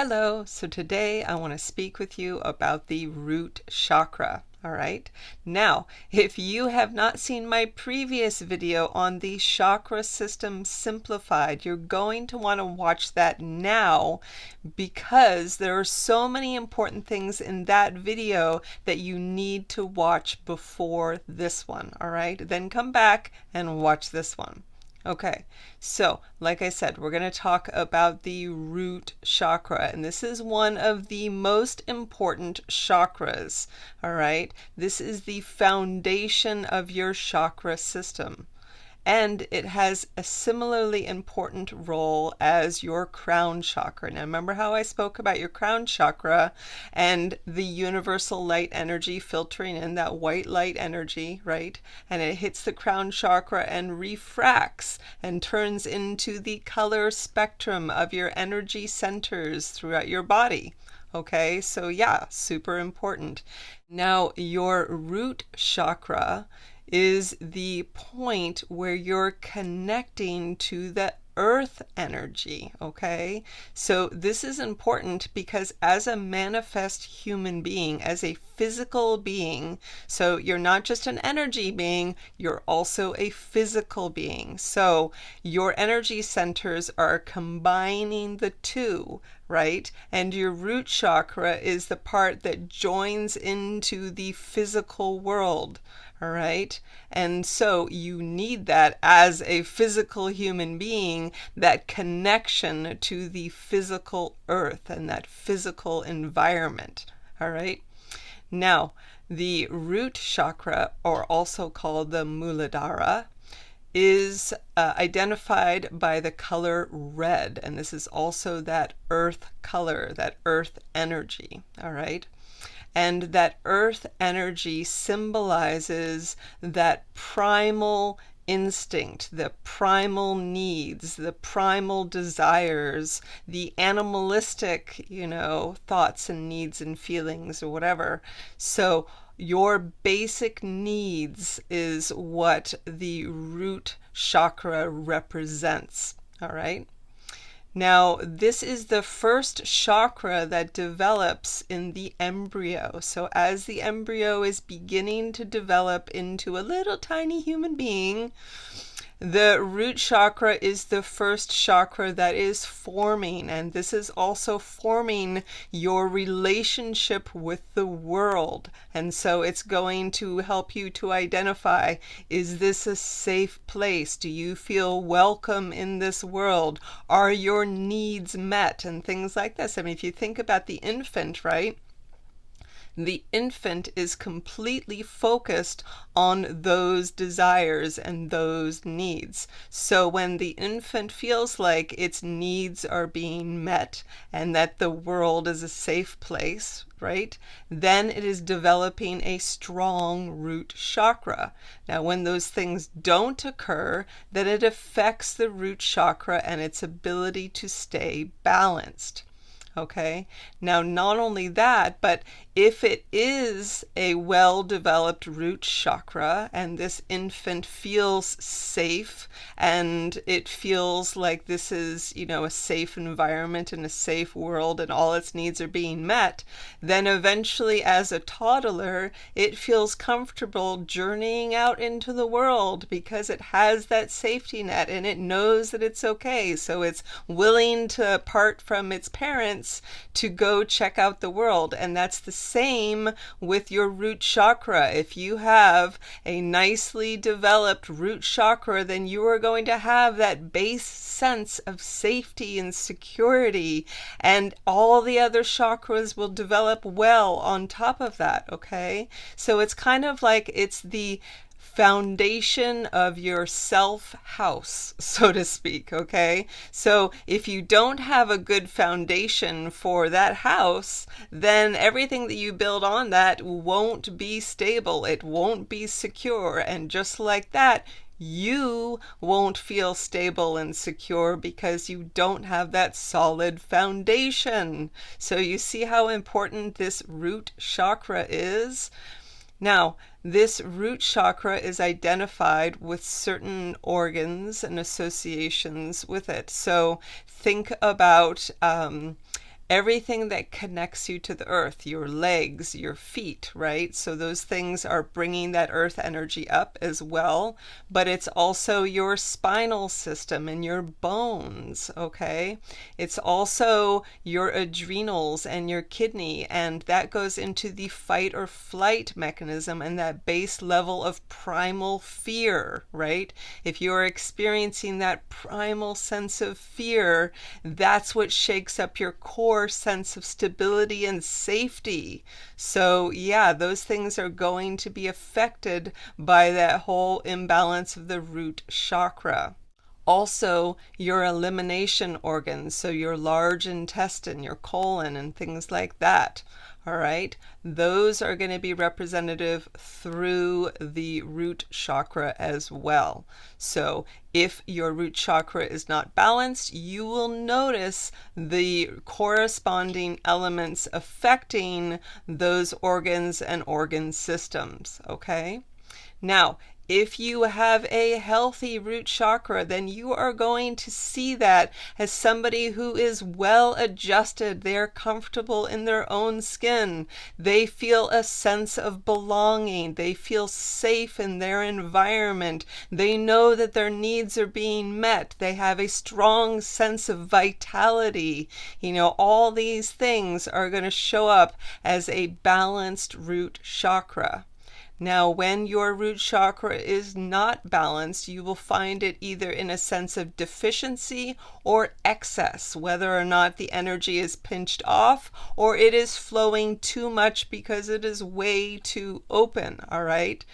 Hello, so today I want to speak with you about the root chakra. All right. Now, if you have not seen my previous video on the chakra system simplified, you're going to want to watch that now because there are so many important things in that video that you need to watch before this one. All right. Then come back and watch this one. Okay, so like I said, we're going to talk about the root chakra, and this is one of the most important chakras. All right, this is the foundation of your chakra system. And it has a similarly important role as your crown chakra. Now, remember how I spoke about your crown chakra and the universal light energy filtering in, that white light energy, right? And it hits the crown chakra and refracts and turns into the color spectrum of your energy centers throughout your body. Okay, so yeah, super important. Now, your root chakra is the point where you're connecting to the earth energy. Okay, so this is important because as a manifest human being, as a physical being, so you're not just an energy being, you're also a physical being. So your energy centers are combining the two, right? And your root chakra is the part that joins into the physical world. All right. And so you need that as a physical human being, that connection to the physical earth and that physical environment. All right. Now, the root chakra, or also called the Muladhara, is identified by the color red. And this is also that earth color, that earth energy. All right. And that earth energy symbolizes that primal instinct, the primal needs, the primal desires, the animalistic, thoughts and needs and feelings or whatever. So your basic needs is what the root chakra represents. All right. Now, this is the first chakra that develops in the embryo. So as the embryo is beginning to develop into a little tiny human being, the root chakra is the first chakra that is forming, and this is also forming your relationship with the world. And so it's going to help you to identify, is this a safe place? Do you feel welcome in this world? Are your needs met? And things like this. I mean, if you think about the infant, right? The infant is completely focused on those desires and those needs. So when the infant feels like its needs are being met and that the world is a safe place, right, then it is developing a strong root chakra. Now, when those things don't occur, then it affects the root chakra and its ability to stay balanced. Okay, now not only that, but if it is a well-developed root chakra and this infant feels safe and it feels like this is, a safe environment and a safe world and all its needs are being met, then eventually as a toddler, it feels comfortable journeying out into the world because it has that safety net and it knows that it's okay. So it's willing to part from its parents to go check out the world. And that's the same with your root chakra. If you have a nicely developed root chakra, then you are going to have that base sense of safety and security, and all the other chakras will develop well on top of that. Okay, so it's kind of like it's the foundation of your self house, so to speak. Okay, so if you don't have a good foundation for that house, then everything that you build on that won't be stable, it won't be secure, and just like that, you won't feel stable and secure because you don't have that solid foundation. So you see how important this root chakra is? Now, this root chakra is identified with certain organs and associations with it. So think about everything that connects you to the earth, your legs, your feet, right? So those things are bringing that earth energy up as well, but it's also your spinal system and your bones, okay? It's also your adrenals and your kidney, and that goes into the fight or flight mechanism and that base level of primal fear, right? If you're experiencing that primal sense of fear, that's what shakes up your core sense of stability and safety. So yeah, those things are going to be affected by that whole imbalance of the root chakra. Also, your elimination organs, so your large intestine, your colon, and things like that. All right, those are going to be representative through the root chakra as well. So if your root chakra is not balanced, you will notice the corresponding elements affecting those organs and organ systems, okay? Now, if you have a healthy root chakra, then you are going to see that as somebody who is well adjusted. They're comfortable in their own skin. They feel a sense of belonging. They feel safe in their environment. They know that their needs are being met. They have a strong sense of vitality. You know, all these things are going to show up as a balanced root chakra. Now, when your root chakra is not balanced, you will find it either in a sense of deficiency or excess, whether or not the energy is pinched off or it is flowing too much because it is way too open, all right?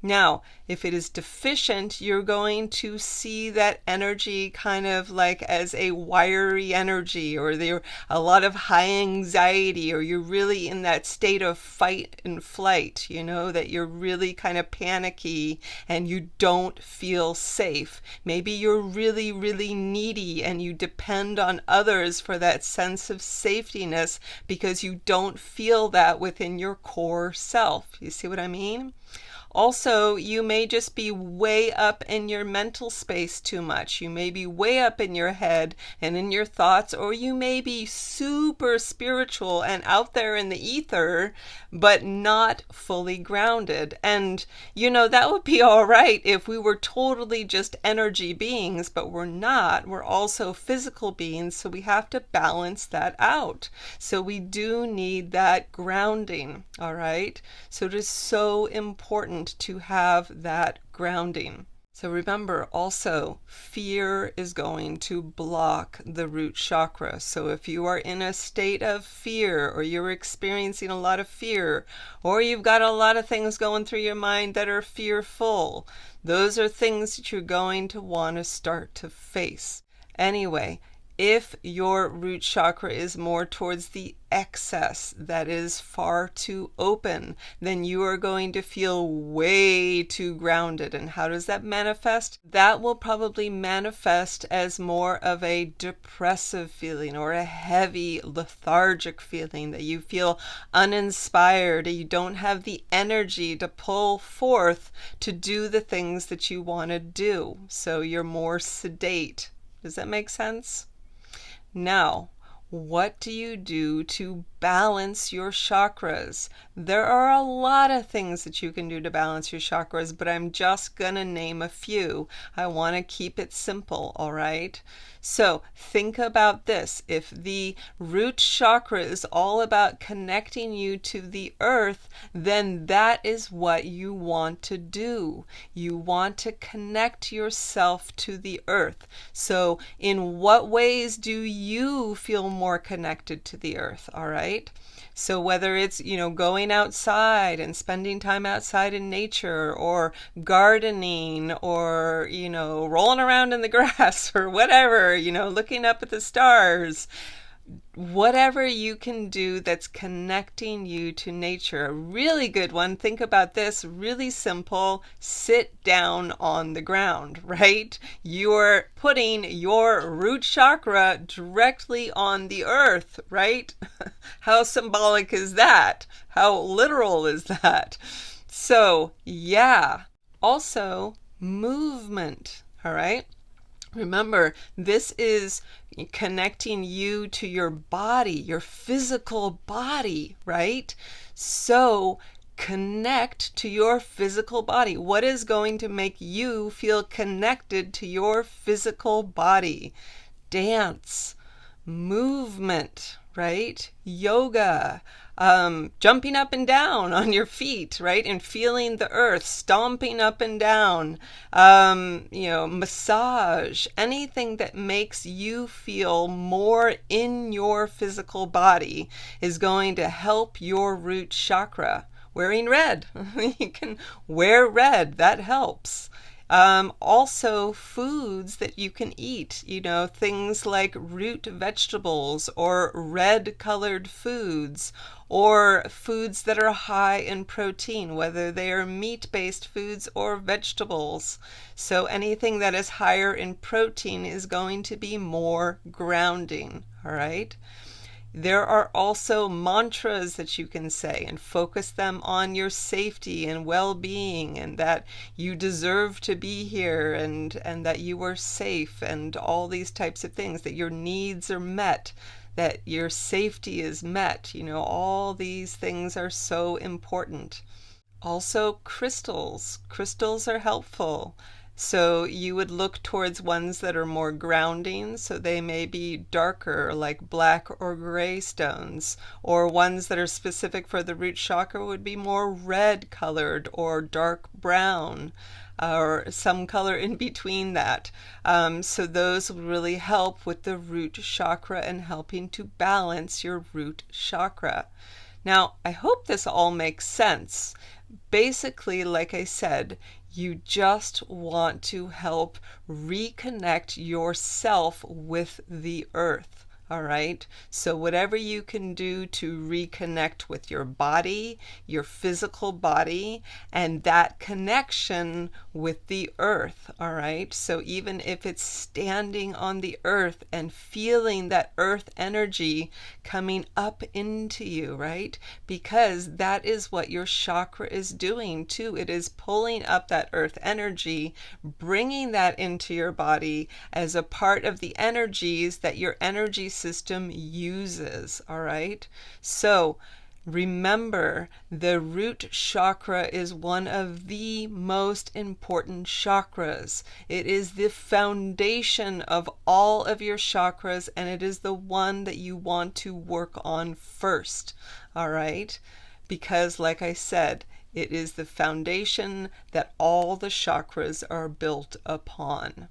Now, if it is deficient, you're going to see that energy kind of like as a wiry energy, or there a lot of high anxiety, or you're really in that state of fight and flight, you know, that you're really kind of panicky and you don't feel safe. Maybe you're really, really needy and you depend on others for that sense of safetiness because you don't feel that within your core self. You see what I mean? Also, you may just be way up in your mental space too much. You may be way up in your head and in your thoughts, or you may be super spiritual and out there in the ether, but not fully grounded. And, you know, that would be all right if we were totally just energy beings, but we're not. We're also physical beings, so we have to balance that out. So we do need that grounding, all right? So it is so important to have that grounding. So remember also, fear is going to block the root chakra. So if you are in a state of fear, or you're experiencing a lot of fear, or you've got a lot of things going through your mind that are fearful, those are things that you're going to want to start to face. Anyway, if your root chakra is more towards the excess, that is far too open, then you are going to feel way too grounded. And how does that manifest? That will probably manifest as more of a depressive feeling or a heavy, lethargic feeling, that you feel uninspired, you don't have the energy to pull forth to do the things that you want to do. So you're more sedate. Does that make sense? Now, what do you do to balance your chakras? There are a lot of things that you can do to balance your chakras, but I'm just gonna name a few. I want to keep it simple, all right? So think about this. If the root chakra is all about connecting you to the earth, then that is what you want to do. You want to connect yourself to the earth. So in what ways do you feel more connected to the earth, all right? So whether it's, you know, going outside and spending time outside in nature, or gardening, or, you know, rolling around in the grass, or whatever, you know, looking up at the stars, whatever you can do that's connecting you to nature. A really good one, think about this, really simple, sit down on the ground, right? You're putting your root chakra directly on the earth, right? How symbolic is that? How literal is that? So, yeah. Also, movement, all right? Remember, this is connecting you to your body, your physical body, right? So connect to your physical body. What is going to make you feel connected to your physical body? Dance, movement, right? Yoga, jumping up and down on your feet, right? And feeling the earth, stomping up and down, massage, anything that makes you feel more in your physical body is going to help your root chakra. Wearing red, you can wear red, that helps. Also foods that you can eat, things like root vegetables or red colored foods, or foods that are high in protein, whether they are meat-based foods or vegetables. So anything that is higher in protein is going to be more grounding, all right? There are also mantras that you can say and focus them on your safety and well-being, and that you deserve to be here, and that you are safe, and all these types of things, that your needs are met, that your safety is met. All these things are so important. Also, crystals. Crystals are helpful. So you would look towards ones that are more grounding, so they may be darker, like black or gray stones, or ones that are specific for the root chakra would be more red colored or dark brown, or some color in between that. So those will really help with the root chakra and helping to balance your root chakra. Now, I hope this all makes sense. Basically, like I said, you just want to help reconnect yourself with the earth. All right. So whatever you can do to reconnect with your body, your physical body, and that connection with the earth. All right. So even if it's standing on the earth and feeling that earth energy coming up into you, right? Because that is what your chakra is doing too. It is pulling up that earth energy, bringing that into your body as a part of the energies that your energy system uses. All right. So remember, the root chakra is one of the most important chakras. It is the foundation of all of your chakras, and it is the one that you want to work on first. All right. Because like I said, it is the foundation that all the chakras are built upon.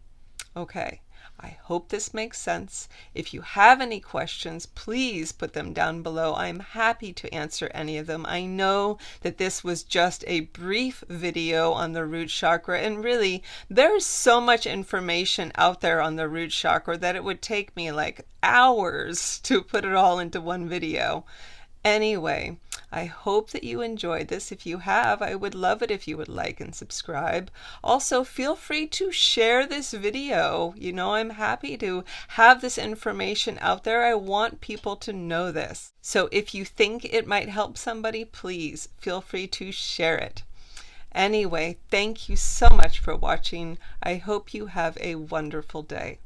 Okay. I hope this makes sense. If you have any questions, please put them down below. I'm happy to answer any of them. I know that this was just a brief video on the root chakra, and really, there's so much information out there on the root chakra that it would take me like hours to put it all into one video. Anyway, I hope that you enjoyed this. If you have, I would love it if you would like and subscribe. Also, feel free to share this video. I'm happy to have this information out there. I want people to know this. So if you think it might help somebody, please feel free to share it. Anyway, thank you so much for watching. I hope you have a wonderful day.